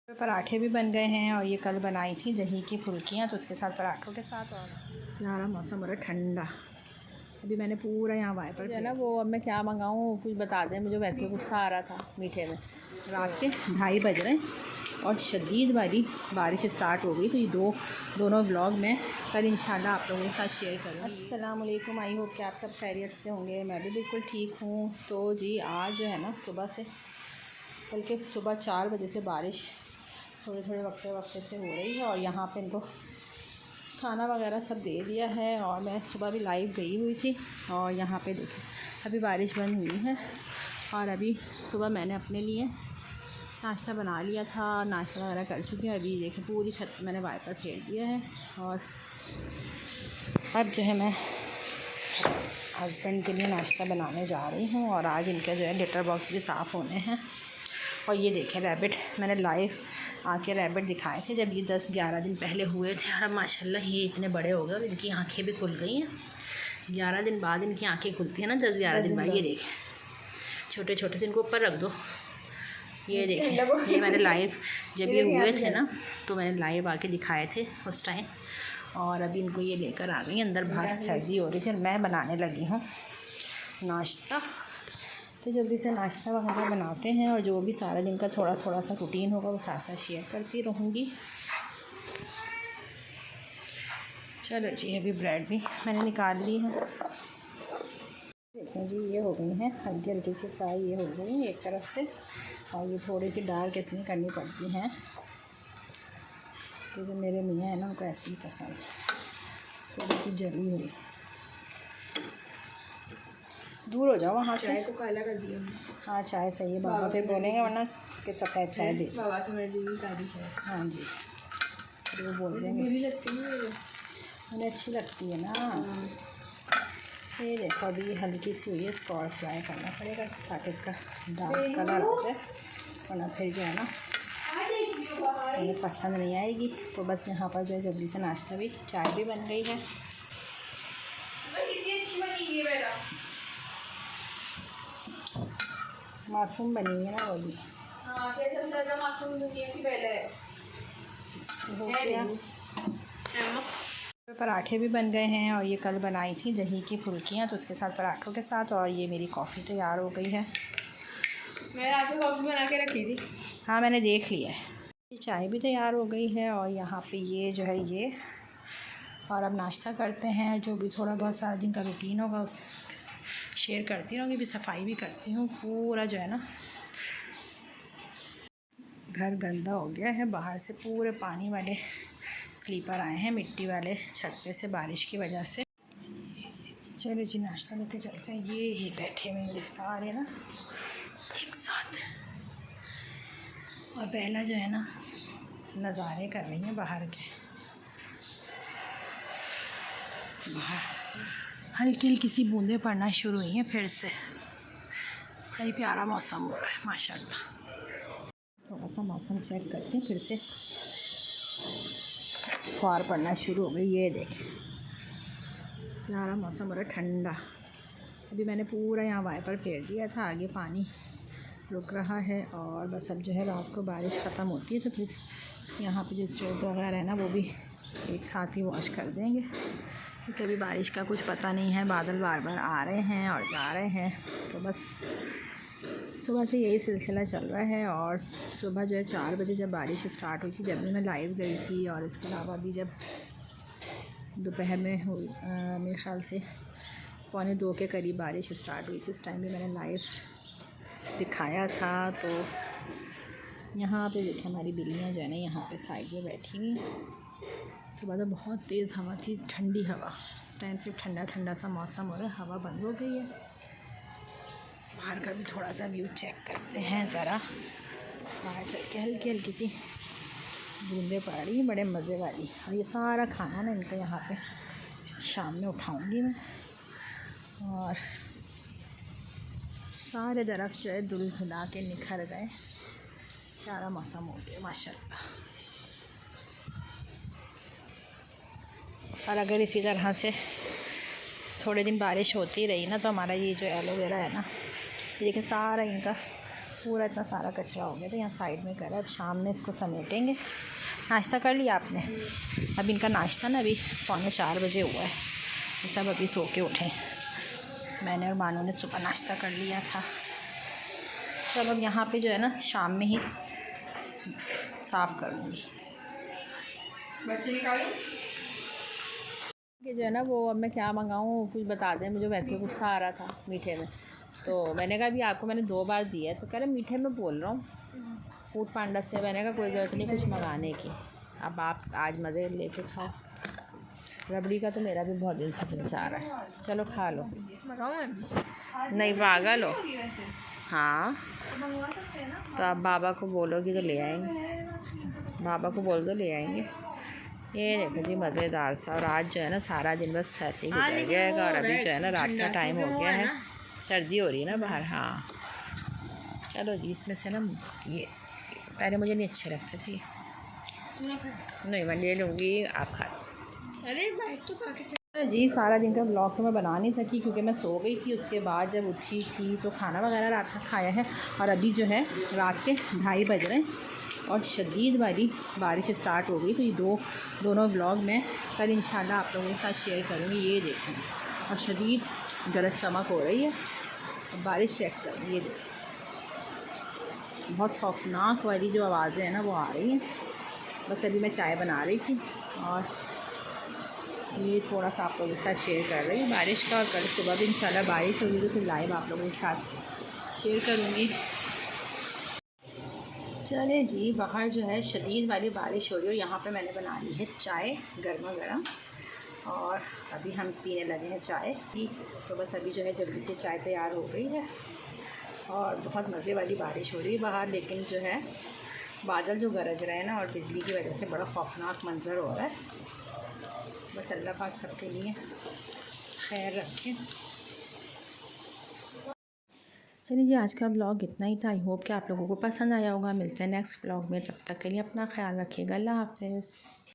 पराठे भी बन गए हैं और ये कल बनाई थी दही की फुल्कियाँ, तो उसके साथ पराठों के साथ। और प्यारा मौसम हो रहा है ठंडा। अभी मैंने पूरा यहाँ वाइपर जो है ना वो, अब मैं क्या मंगाऊँ कुछ बता दें, मुझे वैसे गुस्सा आ रहा था मीठे में। रात के 2:30 बज रहे हैं और शदीद वाली बारिश स्टार्ट हो गई। तो ये दोनों व्लॉग में कल इंशाल्लाह आप लोगों के साथ शेयर करूँगी। अस्सलाम वालेकुम, आई होप कि आप सब खैरियत से होंगे। मैं भी बिल्कुल ठीक हूँ। तो जी आज जो है ना सुबह से, बल्कि सुबह 4 बजे से बारिश थोड़े वक्फे से हो रही है। और यहाँ पे इनको खाना वगैरह सब दे दिया है और मैं सुबह भी लाइव गई हुई थी। और यहाँ पे देखिए अभी बारिश बंद हुई है और अभी सुबह मैंने अपने लिए नाश्ता बना लिया था, नाश्ता वगैरह कर चुकी हूँ। अभी देखिए पूरी छत मैंने वाइपर फेर दिया है और अब जो है मैं हस्बैंड के लिए नाश्ता बनाने जा रही हूँ। और आज इनके जो है लेटर बॉक्स भी साफ़ होने हैं। और ये देखें रैबिट, मैंने लाइव आके रैबिट दिखाए थे जब ये 10-11 दिन पहले हुए थे। और अब माशाल्लाह ये इतने बड़े हो गए और इनकी आंखें भी खुल गई हैं। 11 दिन बाद इनकी आंखें खुलती हैं ना, 10-11 दिन बाद। ये देखें छोटे छोटे से, इनको ऊपर रख दो। ये देखें, ये मैंने लाइव जब ये हुए थे ना तो मैंने लाइव आके दिखाए थे उस टाइम। और अभी इनको ये लेकर आ गई अंदर। बाहर सर्दी हो रही थी और मैं बनाने लगी हूँ नाश्ता। तो जल्दी से नाश्ता वगैरह बनाते हैं और जो भी सारा दिन का थोड़ा सा रूटीन होगा वो साथ साथ शेयर करती रहूँगी। चलो जी, अभी ब्रेड भी मैंने निकाल ली है। देखें जी, ये हो गई हैं हल्की हल्की सी फ्राई, ये हो गई एक तरफ से। और ये थोड़ी सी डार्क इसलिए करनी पड़ती हैं क्योंकि मेरे मियाँ है ना उनको ऐसे ही पसंद है, थोड़ी सी जली हुई। दूर हो जाओ वहाँ से। चाय तो काला कर दिया। हाँ चाय सही है, बाबा फिर बोलेंगे वरना कि सफ़ेद चाय दे। बाबा की मर्जी की काली चाय। हाँ जी, फिर वो बोल देंगे। उन्हें अच्छी लगती है ना। ये देखो अभी हल्की सी हुई है, इसको और फ्राई करना पड़ेगा ताकि इसका डार्क कलर आ जाए, वरना फिर जो है ना मुझे पसंद नहीं आएगी। तो बस यहाँ पर जो है जल्दी से नाश्ता भी, चाय भी बन गई है। मासूम बनी हुई है ना वो भी। मासूम दुनिया की पहले हो गया। पराठे भी बन गए हैं और ये कल बनाई थी दही की फुल्कियाँ, तो उसके साथ पराठों के साथ। और ये मेरी कॉफ़ी तैयार हो गई है। मैं रात में कॉफ़ी बना के रखी थी। हाँ मैंने देख लिया है। चाय भी तैयार हो गई है और यहाँ पे ये जो है ये। और अब नाश्ता करते हैं, जो भी थोड़ा बहुत सारा दिन का रूटीन होगा उस शेयर करती रहूँगी। भी सफाई भी करती हूँ। पूरा जो है ना घर गंदा हो गया है, बाहर से पूरे पानी वाले स्लीपर आए हैं मिट्टी वाले छत पे से बारिश की वजह से। चलो जी नाश्ता लेके चलते हैं। ये बैठे हुए हैं सारे ना एक साथ। और पहला जो है ना नज़ारे कर रही हैं बाहर के। बाहर हल्की हल्की सी बूंदें पड़ना शुरू हुई हैं फिर से। बड़ा प्यारा मौसम हो रहा है माशाल्लाह। थोड़ा सा मौसम चेक करते हैं, फिर से फुहार पड़ना शुरू हो गई। ये देखें प्यारा मौसम हो रहा है ठंडा। अभी मैंने पूरा यहाँ वाइपर फेर दिया था, आगे पानी रुक रहा है। और बस अब जो है रात को बारिश ख़त्म होती है तो फिर यहाँ पे जो स्ट्रेस वगैरह है ना वो भी एक साथ ही वॉश कर देंगे, क्योंकि अभी बारिश का कुछ पता नहीं है। बादल बार बार आ रहे हैं और जा रहे हैं। तो बस सुबह से यही सिलसिला चल रहा है। और सुबह जो है 4 बजे जब बारिश स्टार्ट हुई थी, जब भी मैं लाइव गई थी। और इसके अलावा भी जब दोपहर में मेरे ख़्याल से 1:45 के करीब बारिश स्टार्ट हुई थी, उस टाइम भी मैंने लाइव दिखाया था। तो यहाँ पे देखिए हमारी बिल्लियाँ जो है ना यहाँ पे साइड में बैठी हुई। सुबह तो बहुत तेज़ हवा थी, ठंडी हवा। इस टाइम सिर्फ ठंडा ठंडा सा मौसम हो रहा है, हवा बंद हो गई है। बाहर का भी थोड़ा सा व्यू चेक करते हैं ज़रा। बाहर चल के हल्की हल्की सी बूंदें पड़ रही हैं, बड़े मज़े वाली। और ये सारा खाना ना इनका यहाँ पे शाम में उठाऊँगी मैं। और सारे दरख्त जो है धुल धुला के निखर गए। प्यारा मौसम हो गया माशाल्लाह। और अगर इसी तरह से थोड़े दिन बारिश होती रही ना तो हमारा ये जो एलोवेरा है ना, ये देखिए सारा इनका पूरा इतना सारा कचरा हो गया तो यहाँ साइड में करा, अब शाम में इसको समेटेंगे। नाश्ता कर लिया आपने? अब इनका नाश्ता ना अभी 3:45 बजे हुआ है, ये सब अभी सो के उठे। मैंने और मानू ने सुबह नाश्ता कर लिया था। चलो अब यहाँ पे जो है ना शाम में ही साफ़ करूँगी। बच्चे निकालो कि जो है ना वो अब मैं क्या मंगाऊँ कुछ बता दें, मुझे वैसे गुस्सा आ रहा था मीठे में, तो मैंने कहा अभी आपको मैंने 2 बार दिया है, तो कह रहे मीठे में बोल रहा हूँ फूड पांडा से। मैंने कहा कोई ज़रूरत नहीं कुछ मंगाने की, अब आप आज मज़े लेके खाओ। रबड़ी का तो मेरा भी बहुत दिन से दिल चाह रहा है, चलो खा लो। नहीं पागल हो? हाँ तो आप बाबा को बोलोगी तो ले आएंगे, बाबा को बोल दो ले आएंगे। ये देखो जी मज़ेदार सा। और आज जो है ना सारा दिन बस ऐसे ही गुजर गया, और अभी जो है ना रात का टाइम हो गया है, सर्दी हो रही है ना बाहर। हाँ चलो जी, इसमें से ना ये पहले मुझे नहीं अच्छे लगते थे, नहीं मैं ले लूँगी, आप खा। अरे बाइक तो खा के जी सारा दिन का ब्लॉग तो मैं बना नहीं सकी क्योंकि मैं सो गई थी। उसके बाद जब उठी थी तो खाना वगैरह रात का खाया है, और अभी जो है रात के 2:30 बज रहे हैं और शदीद वाली बारिश स्टार्ट हो गई। तो ये दोनों ब्लॉग मैं कल इंशाल्लाह आप लोगों के साथ शेयर करूँगी। ये देखें, और शदीद गरज चमक हो रही है, बारिश चेक करें, ये देखें बहुत खौफनाक वाली जो आवाज़ें हैं ना वो आ रही हैं। बस अभी मैं चाय बना रही थी और ये थोड़ा सा आप लोगों के साथ शेयर कर रही हूँ बारिश का। और कल सुबह भी इंशाल्लाह बारिश होगी तो फिर लाइव आप लोगों के साथ शेयर करूँगी। चले जी, बाहर जो है शदीद वाली बारिश हो रही है और यहाँ पे मैंने बना ली है चाय गर्मा गर्म, और अभी हम पीने लगे हैं चाय। तो बस अभी जो है जल्दी से चाय तैयार हो गई है और बहुत मज़े वाली बारिश हो रही है बाहर। लेकिन जो है बादल जो गरज रहे हैं ना और बिजली की वजह से बड़ा खौफनाक मंजर हो रहा है। बस अल्लाह पाक सबके लिए खैर रखें। चलिए जी, आज का ब्लॉग इतना ही था। आई होप कि आप लोगों को पसंद आया होगा। मिलते हैं नेक्स्ट ब्लॉग में, तब तक के लिए अपना ख्याल रखिएगा। अल्लाह हाफ़िज़।